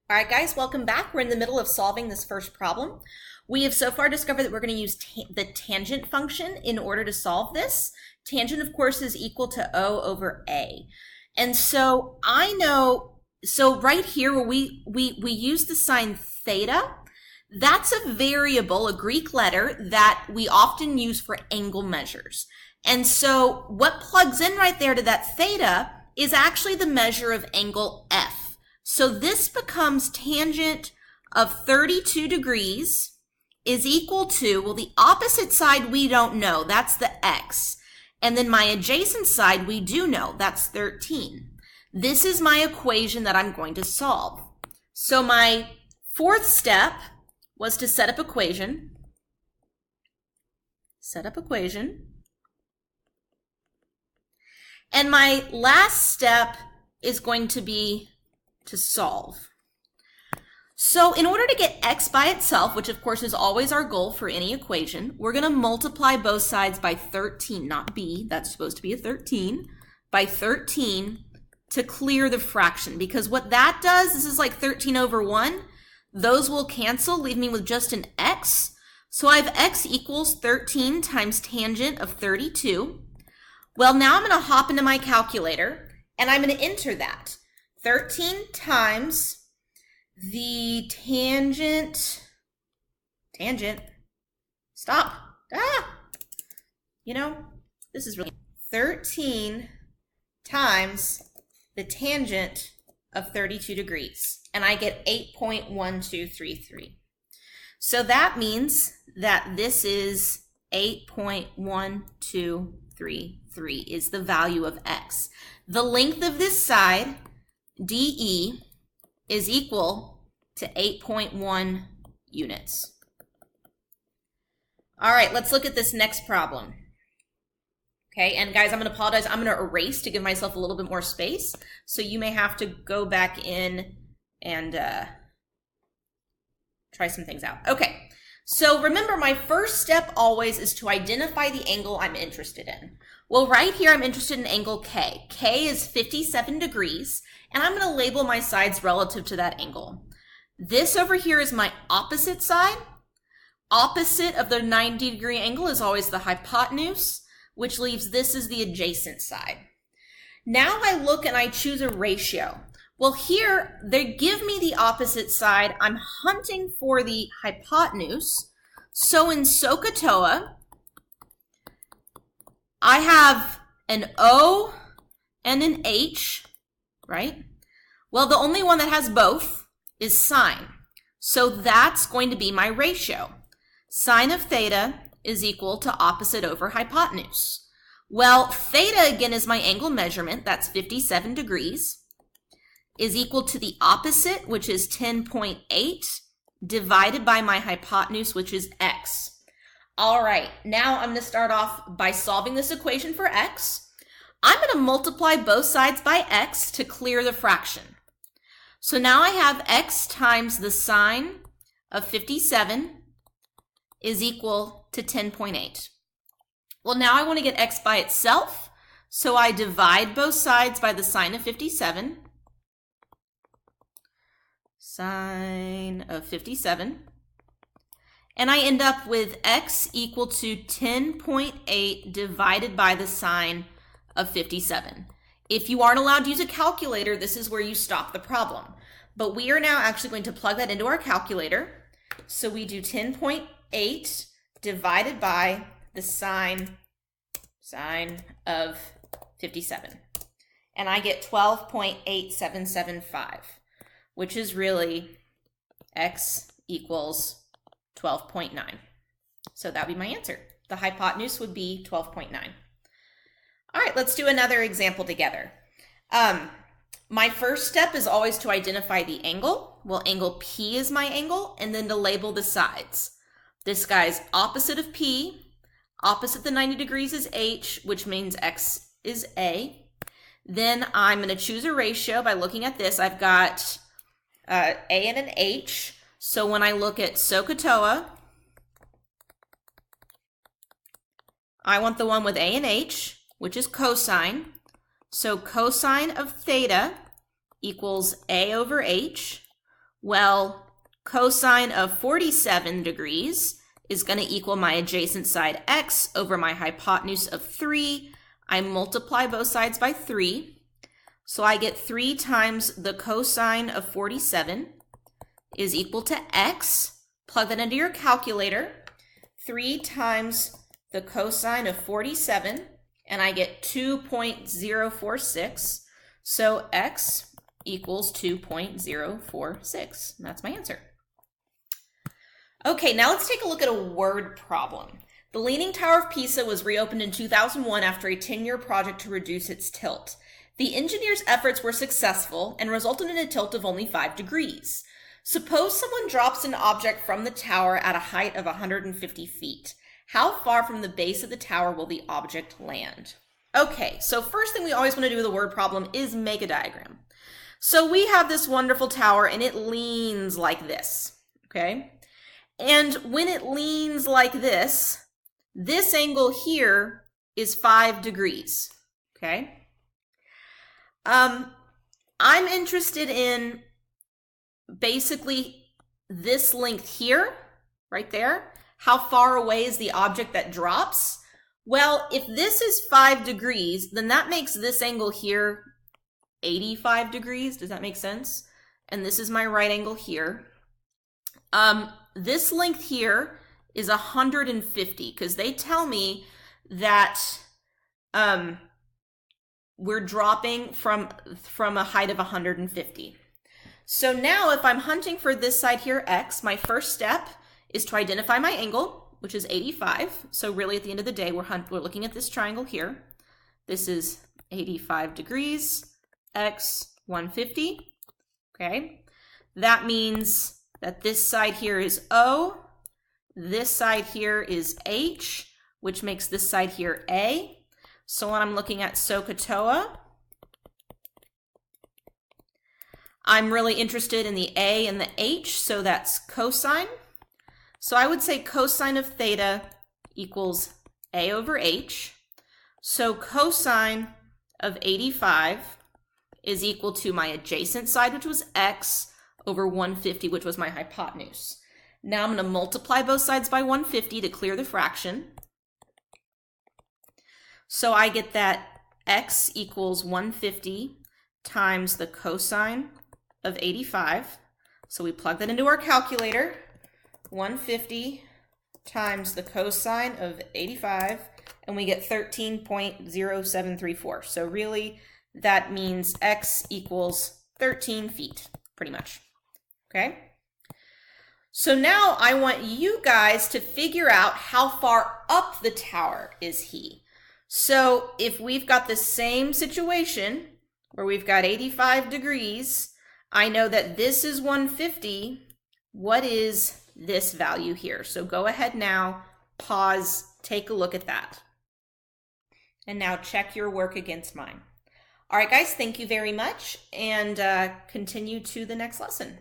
All right, guys, welcome back. We're in the middle of solving this first problem. We have so far discovered that we're going to use the tangent function in order to solve this. Tangent, of course, is equal to O over A. And so I know, so right here where we use the sign theta, that's a variable, a Greek letter, that we often use for angle measures. And so what plugs in right there to that theta is actually the measure of angle F. So this becomes tangent of 32 degrees is equal to, well, the opposite side we don't know, that's the x. And then my adjacent side we do know, that's 13. This is my equation that I'm going to solve. So my fourth step was to set up equation. And my last step is going to be to solve. So in order to get x by itself, which of course is always our goal for any equation, we're going to multiply both sides by 13, not b, that's supposed to be a 13, by 13 to clear the fraction. Because what that does, this is like 13 over 1, those will cancel, leave me with just an x. So I have x equals 13 times tangent of 32. Well, now I'm going to hop into my calculator, and I'm going to enter that. 13 times the tangent, stop, this is really, 13 times the tangent of 32 degrees, and I get 8.1233. So that means that this is 8.1233 is the value of x. The length of this side, DE, is equal to 8.1 units. All right, let's look at this next problem. Okay, and guys, I'm going to apologize. I'm going to erase to give myself a little bit more space. So you may have to go back in and try some things out. Okay, so remember my first step always is to identify the angle I'm interested in. Well, right here I'm interested in angle K. K is 57 degrees, and I'm going to label my sides relative to that angle. This over here is my opposite side. Opposite of the 90-degree angle is always the hypotenuse, which leaves this as the adjacent side. Now I look and I choose a ratio. Well, here they give me the opposite side. I'm hunting for the hypotenuse. So in SOHCAHTOA, I have an O and an H, right? Well, the only one that has both is sine. So that's going to be my ratio. Sine of theta is equal to opposite over hypotenuse. Well, theta again is my angle measurement, that's 57 degrees, is equal to the opposite, which is 10.8, divided by my hypotenuse, which is x. All right, now I'm going to start off by solving this equation for x. I'm going to multiply both sides by x to clear the fraction. So now I have x times the sine of 57 is equal to 10.8. Well, now I want to get x by itself, so I divide both sides by the sine of 57. Sine of 57. And I end up with x equal to 10.8 divided by the sine of 57. If you aren't allowed to use a calculator, this is where you stop the problem. But we are now actually going to plug that into our calculator. So we do 10.8 divided by the sine of 57. And I get 12.8775, which is really x equals 12.9. So that would be my answer. The hypotenuse would be 12.9. All right, let's do another example together. My first step is always to identify the angle. Well, angle P is my angle, and then to label the sides. This guy's opposite of P, opposite the 90 degrees is H, which means X is A. Then I'm going to choose a ratio by looking at this. I've got A and an H. So when I look at SOHCAHTOA, I want the one with A and H, which is cosine. So cosine of theta equals A over H. Well, cosine of 47 degrees is going to equal my adjacent side x over my hypotenuse of 3. I multiply both sides by 3. So I get 3 times the cosine of 47 is equal to x. Plug that into your calculator. 3 times the cosine of 47, and I get 2.046. So x equals 2.046. That's my answer. Okay, now let's take a look at a word problem. The Leaning Tower of Pisa was reopened in 2001 after a 10-year project to reduce its tilt. The engineers' efforts were successful and resulted in a tilt of only 5 degrees. Suppose someone drops an object from the tower at a height of 150 feet. How far from the base of the tower will the object land? Okay, so first thing we always want to do with a word problem is make a diagram. So we have this wonderful tower and it leans like this, okay? And when it leans like this angle here is 5 degrees, okay? I'm interested in basically this length here, right there. How far away is the object that drops? Well, if this is 5 degrees, then that makes this angle here 85 degrees. Does that make sense? And this is my right angle here. This length here is 150 because they tell me that we're dropping from a height of 150. So now if I'm hunting for this side here, x, my first step is to identify my angle, which is 85. So really at the end of the day, we're looking at this triangle here. This is 85 degrees, x 150, okay? That means that this side here is O, this side here is H, which makes this side here A. So when I'm looking at SOHCAHTOA, I'm really interested in the A and the H, so that's cosine. So I would say cosine of theta equals A over H. So cosine of 85 is equal to my adjacent side, which was x, over 150, which was my hypotenuse. Now I'm going to multiply both sides by 150 to clear the fraction. So I get that x equals 150 times the cosine of 85. So we plug that into our calculator. 150 times the cosine of 85, and we get 13.0734. So really, that means x equals 13 feet, pretty much. Okay? So now I want you guys to figure out how far up the tower is he. So if we've got the same situation where we've got 85 degrees, I know that this is 150. What is this value here? So go ahead now, pause, take a look at that. And now check your work against mine. All right, guys, thank you very much, and continue to the next lesson.